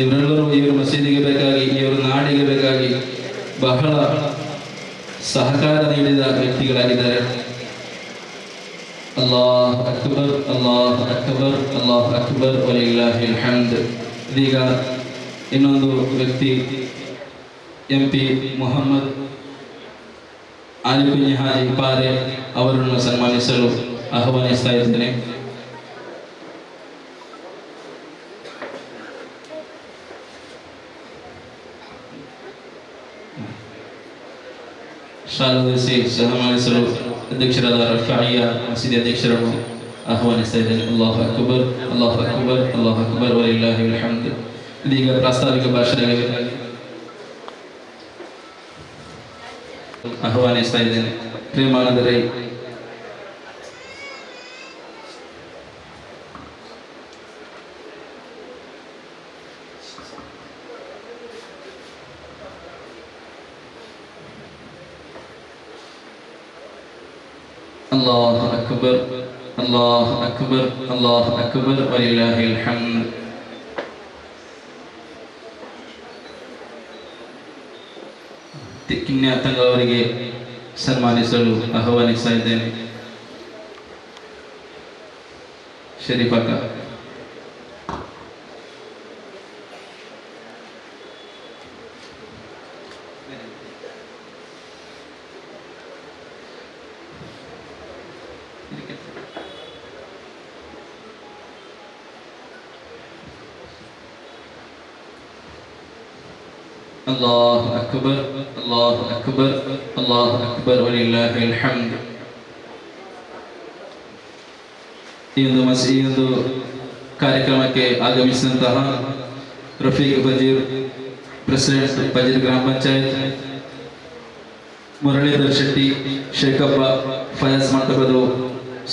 ಇವರೆಲ್ಲರೂ ಇವರು ಮಸೀದಿಗೆ ಬೇಕಾಗಿ, ಇವರು ನಾಡಿಗೆ ಬೇಕಾಗಿ ಬಹಳ ಸಹಕಾರ ನೀಡಿದ ವ್ಯಕ್ತಿಗಳಾಗಿದ್ದಾರೆ. ಅಲ್ಲಾಹು ಅಕ್ಬರ್ ಅಲ್ಲಾಹು ಅಕ್ಬರ್ ಅಲ್ಲಾಹು ಅಕ್ಬರ್ ವಲಿಲ್ಲಾಹಿಲ್ ಹಮ್ದ್. ಇದೀಗ ಇನ್ನೊಂದು ವ್ಯಕ್ತಿ MP ಮೊಹಮ್ಮದ್ ಆಲಿಕುಂಜಿ ಹಾಜಿ ಪಾರೆ ಅವರನ್ನು ಸನ್ಮಾನಿಸಲು ಆಹ್ವಾನಿಸ್ತಾ ಇದ್ದೇನೆ. ಶಾಲೋದಿಸಿ ಸನ್ಮಾನಿಸಲು ಅಧ್ಯಕ್ಷರಾದ ರಿಫಾಯಿಯ ಮಸೀದಿ ಅಧ್ಯಕ್ಷರನ್ನು ಆಹ್ವಾನಿಸ್ತಾ ಇದ್ದೇನೆ. ಅಲ್ಲಾಹು ಅಕ್ಬರ್ ಅಲ್ಲಾಹು ಅಕ್ಬರ್ ಅಲ್ಲಾಹು ಅಕ್ಬರ್ ವಲಿಲ್ಲಾಹಿಲ್ ಹಮ್ದ್. ಇದೀಗ ಪ್ರಾಸ್ತಾವಿಕ ಭಾಷಣಕ್ಕೆ ಆಹ್ವಾನಿಸ್ತಾ ಇದ್ದೇನೆ. ಪ್ರೇಮಾನಂದ ರೈ ಅಲ್ಲಾಹು ಅಕ್ಬರ್ ಅಲ್ಲಾಹು ಅಕ್ಬರ್ ಅಲ್ಲಾಹು ಅಕ್ಬರ್ ವಲಿಲ್ಲಾಹಿಲ್ ಹಮ್ದ್. ಕಿನ್ಯಾತಂಗ ಅವರಿಗೆ ಸನ್ಮಾನಿಸಲು ಆಹ್ವಾನಿಸ್ತಾ ಇದ್ದೇನೆ. ಶರೀಫಾಕ ಅಲ್ಲಾಹು ಅಕ್ಬರ್ ಅಲ್ಲಾಹು ಅಕ್ಬರ್ ಅಲ್ಲಾಹು ಅಕ್ಬರ್ ವಲಿಲ್ಲಾಹಿಲ್ ಹಮ್ದ್. ಈ ಒಂದು ಕಾರ್ಯಕ್ರಮಕ್ಕೆ ಆಗಮಿಸಿದಂತಹ ರಫೀಕ್ ಬಜೀರ್, ಪ್ರೆಸಿಡೆಂಟ್ ಬಜೀರ್ ಗ್ರಾಮ ಪಂಚಾಯತ್, ಮುರಳೀಧರ್ ಶೆಟ್ಟಿ, ಶೇಖಪ್ಪ, ಫಯಾಜ್ ಮಂಟಪದು,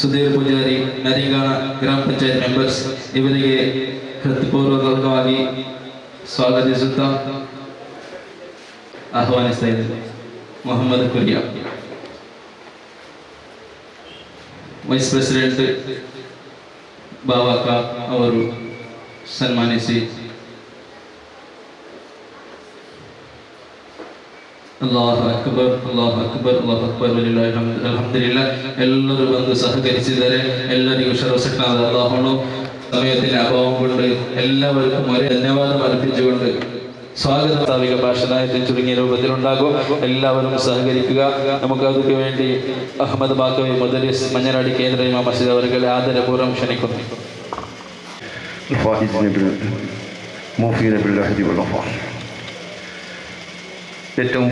ಸುಧೀರ್ ಪೂಜಾರಿ, ನರಿಗಾಣ ಗ್ರಾಮ ಪಂಚಾಯತ್ ಮೆಂಬರ್ಸ್ ಇವರಿಗೆ ಹೃತ್ಪೂರ್ವಕವಾಗಿ ಸ್ವಾಗತಿಸುತ್ತಾ ಆಹ್ವಾನಿಸ್ತಾ ಇದ್ದೇನೆ. ಮೊಹಮ್ಮದ್ ಕುರಿಯಾ, ವೈಸ್ ಪ್ರೆಸಿಡೆಂಟ್ ಬಾವಾಕ ಅವರು ಸನ್ಮಾನಿಸಿ ಅಲ್ಲಾಹು ಅಕ್ಬರ್ ಅಲ್ಲಾಹು ಅಕ್ಬರ್ ಅಲ್ಲಾಹು ಅಕ್ಬರ್ ವಲಿಲ್ಲಾಹಿಲ್ ಹಮ್ದ್. ಅಲ್ಹಮ್ದುಲಿಲ್ಲಾಹ್, ಎಲ್ಲರೂ ಬಂದು ಸಹಕರಿಸಿದ್ದಾರೆ. ಎಲ್ಲರಿಗೂ ಸರ್ವಶಕ್ತನಾದ ಅಲ್ಲಾಹನು ಸಮಯത്തിന് അഭാവം കൊണ്ട് എല്ലാവർക്കും ഒരു ധന്യവാദം അർപ്പിച്ചുകൊണ്ട് സ്വാഗതാവിക ഭാഷണത്തിൽ ചുരുങ്ങിയ രൂപത്തിലുണ്ടാകും. എല്ലാവരും സഹകരിക്കുക. നമുക്ക് അതിനു വേണ്ടി അഹമ്മദ് ബാക്കവി മുദരിസ് മഞ്ഞനാടി കേന്ദ്ര ഇമാം മസ്ജിദ് അവരുടെ ആദരപൂർവ്വം ക്ഷണിക്കുന്നു. ഏറ്റവും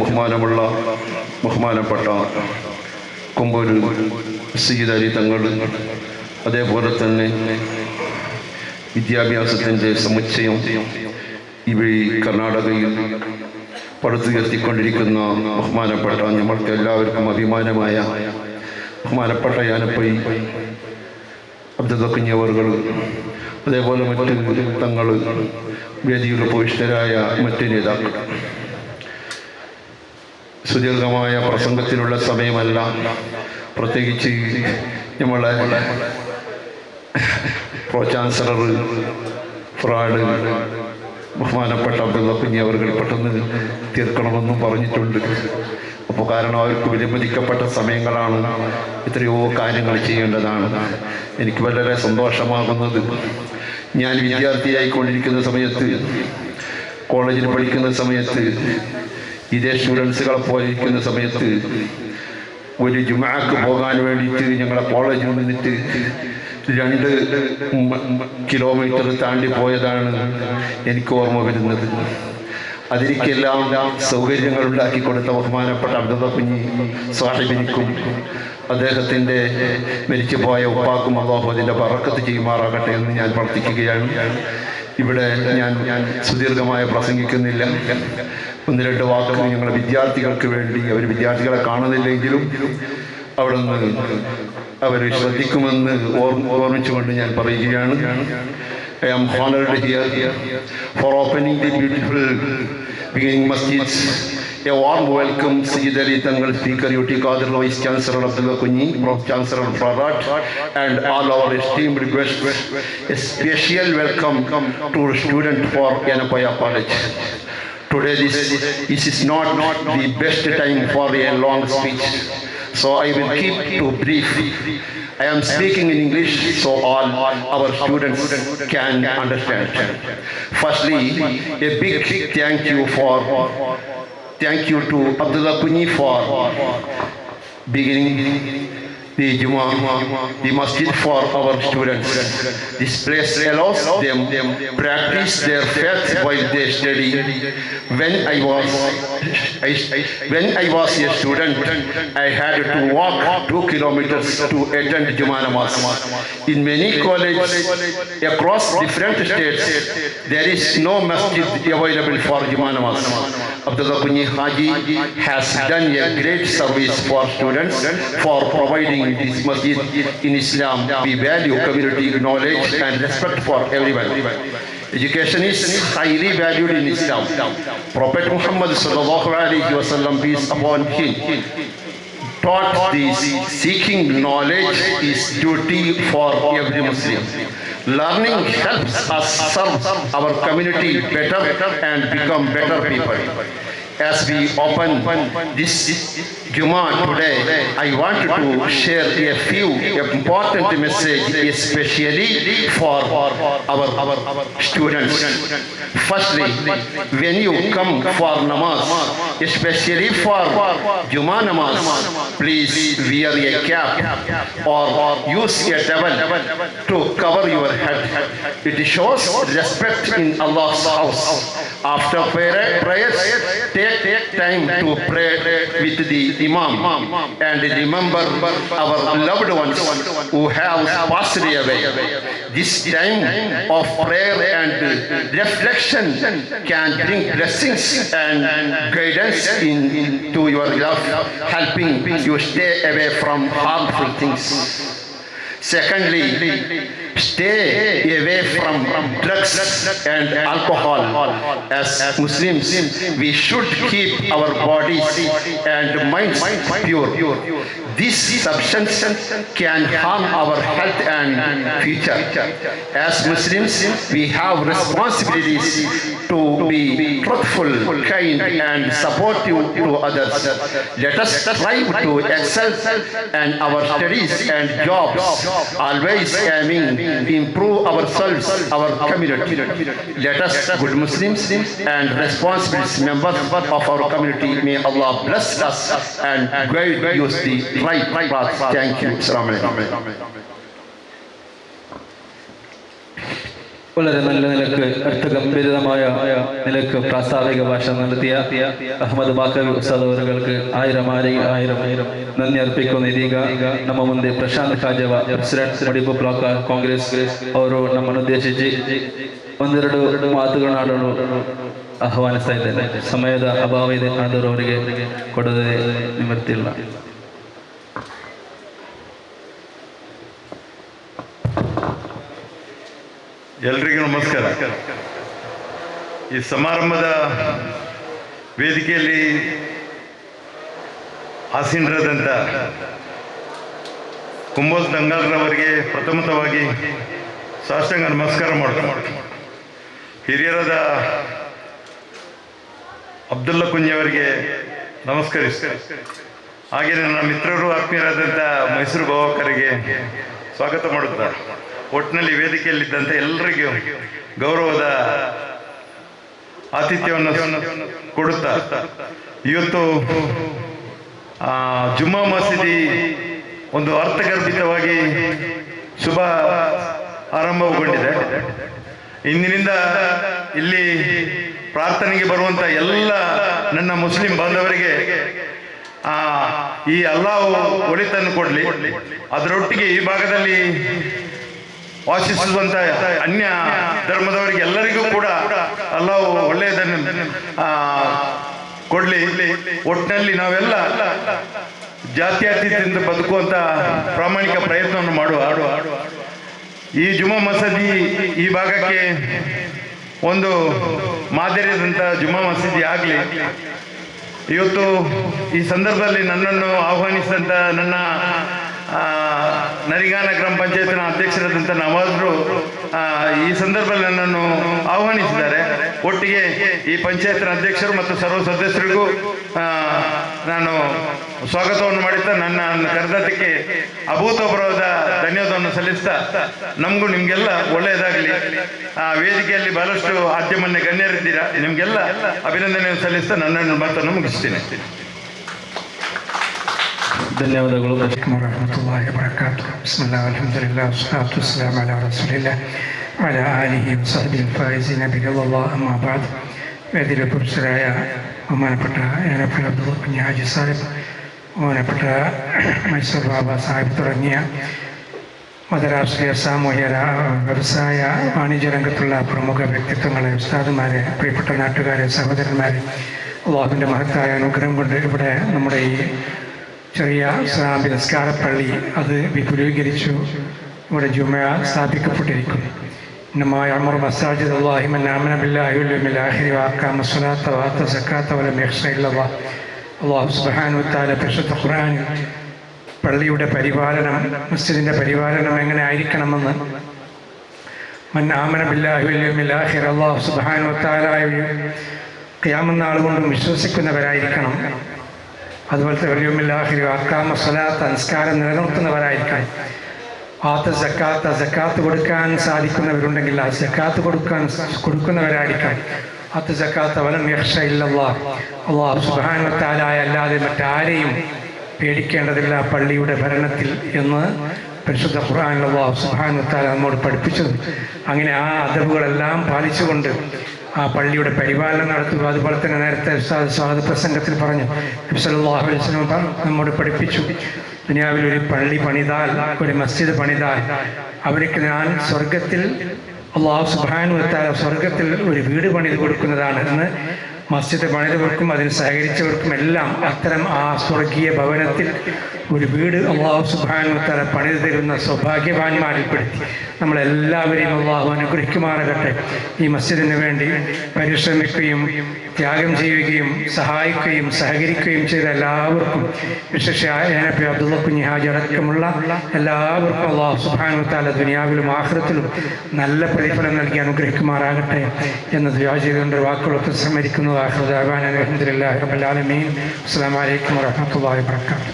ബഹുമാനപ്പെട്ട കൊമ്പൂർ സയ്യിദ് അലി തങ്ങൾ, അതേപോലെ തന്നെ വിദ്യാഭ്യാസത്തിൻ്റെ സമുച്ചയം ഈ കർണാടകയിൽ പടുത്തുയർത്തിക്കൊണ്ടിരിക്കുന്ന ബഹുമാനപ്പെട്ട നമ്മൾക്ക് എല്ലാവർക്കും അഭിമാനമായ ബഹുമാനപ്പെട്ട യാനപ്പൈ അബ്ദുൽ, അതേപോലെ മറ്റ് തങ്ങൾ, വേദിയിൽ ഉപവിഷ്ടരായ മറ്റ് നേതാക്കൾ. സുദീർഘമായ പ്രസംഗത്തിനുള്ള സമയമല്ല, പ്രത്യേകിച്ച് നമ്മളെ പ്രോ ചാൻസലർ ഫ്രാഡ് ബഹുമാനപ്പെട്ട അബ്ദുള്ള കുഞ്ഞി അവർ പെട്ടെന്ന് തീർക്കണമെന്നും പറഞ്ഞിട്ടുണ്ട്. അപ്പോൾ കാരണം അവർക്ക് വിലമതിക്കപ്പെട്ട സമയങ്ങളാണ്, എത്രയോ കാര്യങ്ങൾ ചെയ്യേണ്ടതാണ്. എനിക്ക് വളരെ സന്തോഷമാകുന്നത്, ഞാൻ വിദ്യാർത്ഥിയായിക്കൊണ്ടിരിക്കുന്ന സമയത്ത്, കോളേജിൽ പഠിക്കുന്ന സമയത്ത്, ഇതേ സ്റ്റുഡൻസുകളെ പോലെ ഇരിക്കുന്ന സമയത്ത് ഒരു ജുമാക്ക് പോകാൻ വേണ്ടിയിട്ട് ഞങ്ങളെ കോളേജിൽ നിന്നിട്ട് 2 കിലോമീറ്റർ താണ്ടി പോയതാണ് എനിക്ക് ഓർമ്മ വരുന്നത്. അതിലേക്കെല്ലാം സൗകര്യങ്ങൾ ഉണ്ടാക്കി കൊടുത്ത ബഹുമാനപ്പെട്ട അബ്ദുള്ള കുഞ്ഞി സാഹിബിനിക്കും അദ്ദേഹത്തിൻ്റെ മരിച്ചുപോയ ഉപ്പാക്കും അല്ലാഹു അതിൻ്റെ ബറക്കത്ത് ചെയ്യുമാറാകട്ടെ എന്ന് ഞാൻ പ്രാർത്ഥിക്കുകയാണ്. ഇവിടെ ഞാൻ സുദീർഘമായി പ്രസംഗിക്കുന്നില്ല. 1-2 വാക്കുകൾ ഞങ്ങളുടെ വിദ്യാർത്ഥികൾക്ക് വേണ്ടി, അവർ വിദ്യാർത്ഥികളെ കാണുന്നില്ലെങ്കിലും അവിടെ നിന്ന് അവർ ശ്രദ്ധിക്കുമെന്ന് ഓർമ്മിച്ചുകൊണ്ട് ഞാൻ പറയുകയാണ്. I am honored here for opening the beautiful beginning masjids. A warm welcome Sayyid Ali Tangal, Speaker UT Qadir, Vice Chancellor Abdullah Kunyi, Prof. Chancellor Farad, and all our esteemed guests. A special welcome to student for Yanapaya College. Today this is not the best time for a long speech, so I will keep to brief. I am speaking in English so all our students can understand. Firstly, a big thank you to Abdullah Kunyi for beginning the the masjid for our students. This place allows them practice their faith while they study. When I was a student, I had to walk 2 kilometers to attend Jummah Namaz. In many colleges across different states, there is no masjid available for Jummah Namaz. Abdullah Kunyi Haji has done a great service for students for providing this masjid. In Islam, we value community knowledge and respect for everyone. Education is highly valued in Islam. Prophet Muhammad sallallahu alaihi wasallam, peace upon him, taught this: seeking knowledge is duty for every Muslim. Learning helps us serve our community better and become better people. As we open this Jummah today, I want to share a few important messages, especially for our students. Firstly, when you come for namaz, especially for Jummah namaz, please wear a cap or use a towel to cover your head. It shows respect in Allah's house. After prayers, take time to pray with the Imam and remember our loved ones who have passed away. This time of prayer and reflection can bring blessings and guidance into your life, helping you stay away from harmful things. Secondly, stay away from drugs and alcohol. As Muslims, we should keep our bodies and minds pure. This substance can harm our health and future. As Muslims, we have responsibilities to be truthful, kind, and supportive to others. Let us strive to excel in our studies and jobs, always aiming improve ourselves, our community. Let us, good Muslims and responsible members of our community, may Allah bless us and guide us the right path. Thank you. Assalamu alaikum. വളരെ നല്ല നിലക്ക് അർത്ഥഗംഭീരമായ നിലക്ക് പ്രാസ്താവിക ഭാഷ നടത്തിയ അഹമ്മദ് ബാക്കർ ഉസ്താദ് അവർക്ക് ആയിരം നന്ദി ಅರ್ಪಿക്കുന്നു. ಇದೀಗ ನಮ್ಮ ಮುಂದೆ ಪ್ರಶಾಂತ್ ಕಾಜವ ಪ್ರೆಸಿಡೆಂಟ್ ಮಡಿಪು ಬ್ಲಾಕ್ ಕಾಂಗ್ರೆಸ್ ಅವರು ನಮ್ಮನ್ನು ಉದ್ದೇಶಿಸಿ ಒಂದೆರಡು ಮಾತುಗಳನ್ನಾಡಲು ಆಹ್ವಾನಿಸ್ತಾ ಇದ್ದೇನೆ. ಸಮಯದ ಅಭಾವ ಇದೆ, ಆದರೂ ಅವರಿಗೆ ಕೊಡದೆ ನಿವೃತ್ತಿಲ್ಲ. ಎಲ್ರಿಗೂ ನಮಸ್ಕಾರ. ಈ ಸಮಾರಂಭದ ವೇದಿಕೆಯಲ್ಲಿ ಆಸೀನರಾದಂಥ ಕುಂಬೋಜ್ ದಂಗಾಲ್ರವರಿಗೆ ಪ್ರಥಮತವಾಗಿ ಸಾಷ್ಟಾಂಗ ನಮಸ್ಕಾರ ಮಾಡ್ತಾರೆ. ಹಿರಿಯರಾದ ಅಬ್ದುಲ್ಲಾ ಕುಂಜಿಯವರಿಗೆ ನಮಸ್ಕರಿಸ್ತಾರೆ. ಹಾಗೆ ನನ್ನ ಮಿತ್ರರು ಆತ್ಮೀಯರಾದಂಥ ಮೈಸೂರು ಭಾವಕರಿಗೆ ಸ್ವಾಗತ ಮಾಡುತ್ತಾರೆ. ಒಟ್ಟಿನಲ್ಲಿ ವೇದಿಕೆಯಲ್ಲಿದ್ದಂಥ ಎಲ್ಲರಿಗೂ ಗೌರವದ ಆತಿಥ್ಯವನ್ನು ಕೊಡುತ್ತಾ ಇವತ್ತು ಜುಮ್ಮಾ ಮಸೀದಿ ಒಂದು ಅರ್ಥಗರ್ಭಿತವಾಗಿ ಶುಭ ಆರಂಭಗೊಂಡಿದೆ. ಇಂದಿನಿಂದ ಇಲ್ಲಿ ಪ್ರಾರ್ಥನೆಗೆ ಬರುವಂಥ ಎಲ್ಲ ನನ್ನ ಮುಸ್ಲಿಂ ಬಾಂಧವರಿಗೆ ಈ ಅಲ್ಲಾಹು ಒಳಿತನ್ನು ಕೊಡಲಿ. ಅದರೊಟ್ಟಿಗೆ ಈ ಭಾಗದಲ್ಲಿ ವಾಸಿಸುವಂತ ಅನ್ಯ ಧರ್ಮದವರಿಗೆ ಎಲ್ಲರಿಗೂ ಕೂಡ ಅಲ್ಲಾಹು ಒಳ್ಳೆಯದನ್ನು ಕೊಡ್ಲಿ. ಒಟ್ಟಿನಲ್ಲಿ ನಾವೆಲ್ಲ ಜಾತ್ಯತೀತದಿಂದ ಬದುಕುವಂತ ಪ್ರಾಮಾಣಿಕ ಪ್ರಯತ್ನವನ್ನು ಮಾಡುವ. ಈ ಜುಮಾ ಮಸೀದಿ ಈ ಭಾಗಕ್ಕೆ ಒಂದು ಮಾದರಿಯಾದಂಥ ಜುಮಾ ಮಸೀದಿ ಆಗಲಿ. ಇವತ್ತು ಈ ಸಂದರ್ಭದಲ್ಲಿ ನನ್ನನ್ನು ಆಹ್ವಾನಿಸಿದಂಥ ನನ್ನ ನರಿಗಾನ ಗ್ರಾಮ ಪಂಚಾಯತ್ನ ಅಧ್ಯಕ್ಷರಾದಂಥ ನವಾಜ್ರು ಈ ಸಂದರ್ಭದಲ್ಲಿ ನನ್ನನ್ನು ಆಹ್ವಾನಿಸಿದ್ದಾರೆ. ಒಟ್ಟಿಗೆ ಈ ಪಂಚಾಯತ್ನ ಅಧ್ಯಕ್ಷರು ಮತ್ತು ಸರ್ವ ಸದಸ್ಯರಿಗೂ ನಾನು ಸ್ವಾಗತವನ್ನು ಮಾಡುತ್ತಾ ನನ್ನ ಕರೆದದ್ದಕ್ಕೆ ಅಭೂತಪೂರ್ವದ ಧನ್ಯವಾದವನ್ನು ಸಲ್ಲಿಸ್ತಾ ನಮಗೂ ನಿಮಗೆಲ್ಲ ಒಳ್ಳೆಯದಾಗಲಿ. ವೇದಿಕೆಯಲ್ಲಿ ಬಹಳಷ್ಟು ಆದ್ಯಮಾನ್ಯ ಗಣ್ಯರಿದ್ದೀರಾ, ನಿಮಗೆಲ್ಲ ಅಭಿನಂದನೆಯನ್ನು ಸಲ್ಲಿಸ್ತಾ ನನ್ನನ್ನು ಮಾತನ್ನು ಮುಗಿಸ್ತೀನಿ. ಧನ್ಯವಾದಗಳು. ವರಹಮತುಲ್ಲಾಹಿ ವಬರಕಾತುಹು. ಬಿಸ್ಮಿಲ್ಲಾಹ್ ಅಲ್ಹಮ್ದುಲಿಲ್ಲಾಹ್ ವಸ್ಸಲಾತು ವಸ್ಸಲಾಮು ಅಲಾ ರಸೂಲಿಲ್ಲಾಹ್ വഅലാ ആലിഹി വസഹ്ബിഹി ഫായിസീന ബിറളില്ലാഹി അമ്മാ ബഅദ്. വേദിയിലെ പുരുഷരായ ബഹുമാനപ്പെട്ട ഏനപ്പൻ അബ്ദുൽ കുഞ്ഞി ഹാജി സാഹിബ്, ബഹുമാനപ്പെട്ട മൈസൂർ ബാബ സാഹിബ് തുടങ്ങിയ മതരാഷ്ട്രീയ സാമൂഹ്യ വ്യവസായ വാണിജ്യ രംഗത്തുള്ള പ്രമുഖ വ്യക്തിത്വങ്ങളെ, ഉസ്താദുമാരെ, പ്രിയപ്പെട്ട നാട്ടുകാരെ, സഹോദരന്മാരെ, അല്ലാഹുവിൻ്റെ മഹത്തായ അനുഗ്രഹം കൊണ്ട് ഇവിടെ നമ്മുടെ ഈ ചെറിയ ഇസ്ലാമിക നിസ്കാരപ്പള്ളി അത് വിപുലീകരിച്ചു. ഇവിടെ ജുമഅ സ്ഥാപിക്കപ്പെട്ടിരിക്കുന്നു. ഇന്നമാ യഅ്മുറു മസാജിദ അല്ലാഹി മൻ ആമന ബില്ലാഹി വൽ യൗമിൽ ആഖിരി വഅഖാമ സ്വലാത്ത വഅത സക്കാത്ത വലം യഖ്ശ ഇല്ലല്ലാഹ്. അല്ലാഹു സുബ്ഹാനഹു വ തആല പരിശുദ്ധ ഖുർആനിൽ പള്ളിയുടെ പരിപാലനം, മസ്ജിദിൻ്റെ പരിപാലനം എങ്ങനെ ആയിരിക്കണമെന്ന് മൻ ആമന ബില്ലാഹി വൽ യൗമിൽ ആഖിർ, അല്ലാഹു സുബ്ഹാനഹു വ തആല ഖിയാമത്ത് നാൾ കൊണ്ടും വിശ്വസിക്കുന്നവരായിരിക്കണം. അതുപോലത്തെ വല്യമിൽ ആഖിരി വഅഖാമ സ്വലാത്ത, നിസ്കാരം നിലനിർത്തുന്നവരായിരിക്കണം. ആത്ത സക്കാത്ത, സക്കാത്ത് കൊടുക്കാൻ സാധിക്കുന്നവരുണ്ടെങ്കിൽ ആ സക്കാത്ത് കൊടുക്കുന്നവരായിരിക്കണം. ആത്ത സക്കാത്ത വലം യഖ്ശ ഇല്ലല്ലാഹ്, അല്ലാഹു സുബ്ഹാനഹു വ തആല അല്ലാതെ മറ്റാരെയും പേടിക്കേണ്ടതില്ല പള്ളിയുടെ ഭരണത്തിൽ എന്ന് പരിശുദ്ധ ഖുർആനിൽ അല്ലാഹു സുബ്ഹാനഹു വ തആല നമ്മോട് പഠിപ്പിച്ചത്. അങ്ങനെ ആ അദബുകളെല്ലാം പാലിച്ചുകൊണ്ട് ആ പള്ളിയുടെ പരിപാലനം നടത്തുക. അതുപോലെ തന്നെ നേരത്തെ സ്വാഗത പ്രസംഗത്തിൽ പറഞ്ഞു, നബി സല്ലല്ലാഹു അലൈഹി വസല്ലം നമ്മോട് പഠിപ്പിച്ചു, ദുനിയാവിൽ ഒരു പള്ളി പണിതാൽ, ഒരു മസ്ജിദ് പണിതാൽ അവർക്ക് ഞാൻ സ്വർഗത്തിൽ, അല്ലാഹു സുബ്ഹാനഹു വ തആല സ്വർഗത്തിൽ ഒരു വീട് പണിത് കൊടുക്കുന്നതാണ് എന്ന്. മസ്ജിദ് പണിതവർക്കും അതിന് സഹകരിച്ചവർക്കും എല്ലാം അത്തരം ആ സ്വർഗീയ ഭവനത്തിൽ ഒരു വീട് അല്ലാഹു സുബ്ഹാനഹു വ തആല പണിത് തരുന്ന സൗഭാഗ്യവാന്മാരിൽപ്പെടുത്തി നമ്മളെല്ലാവരെയും അല്ലാഹു അനുഗ്രഹിക്കുമാറാകട്ടെ. ഈ മസ്ജിദിന് വേണ്ടി പരിശ്രമിക്കുകയും ത്യാഗം ചെയ്യുകയും സഹായിക്കുകയും സഹകരിക്കുകയും ചെയ്ത എല്ലാവർക്കും, വിശേഷ ഏനപ്പി അബ്ദുള്ള കുഞ്ഞി ഹാജി അടക്കമുള്ള എല്ലാവർക്കും അല്ലാഹു സുബ്ഹാനഹു വ തആല ദുനിയാവിലും ആഖിറത്തിലും നല്ല പ്രതിഫലം നൽകി അനുഗ്രഹിക്കുമാറാകട്ടെ എന്ന് ദുആ ചെയ്തുകൊണ്ട് വാക്കുകളൊക്കെ സമ്മതിക്കുന്നു. ആഖിറു ദഅവാന അൽഹംദുലില്ലാഹി റബ്ബിൽ ആലമീൻ. അസ്സലാമു അലൈക്കും വറഹ്മത്തുള്ളാഹി വബറകാതുഹു.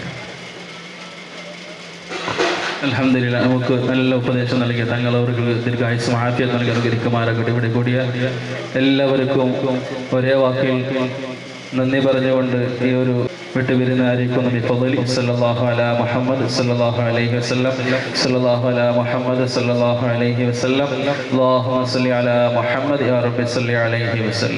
അൽഹംദുലില്ലാ നമുക്ക് നല്ല ഉപദേശം നൽകിയ തങ്ങളവർക്ക് ദീർഘായുസ്സും ആഫിയത്തും നൽകി അനുഗ്രഹിക്കുമാറാകട്ടെ. ഇവിടെ കൂടിയ എല്ലാവർക്കും ഒരേ വാക്കിൽ നന്ദി പറഞ്ഞുകൊണ്ട് ഈ ഒരു വിട്ടുപിരിഞ്ഞ അറിയിക്കുന്നു. ബിഫളി സല്ലല്ലാഹു അലാ മുഹമ്മദ് സല്ലല്ലാഹു അലൈഹി വസല്ലം സല്ലല്ലാഹു അലാ മുഹമ്മദ് സല്ലല്ലാഹു അലൈഹി വസല്ലം അല്ലാഹുമ്മ സല്ലി അലാ മുഹമ്മദ് യാ റബ്ബി സല്ലി അലൈഹി വസല്ലം.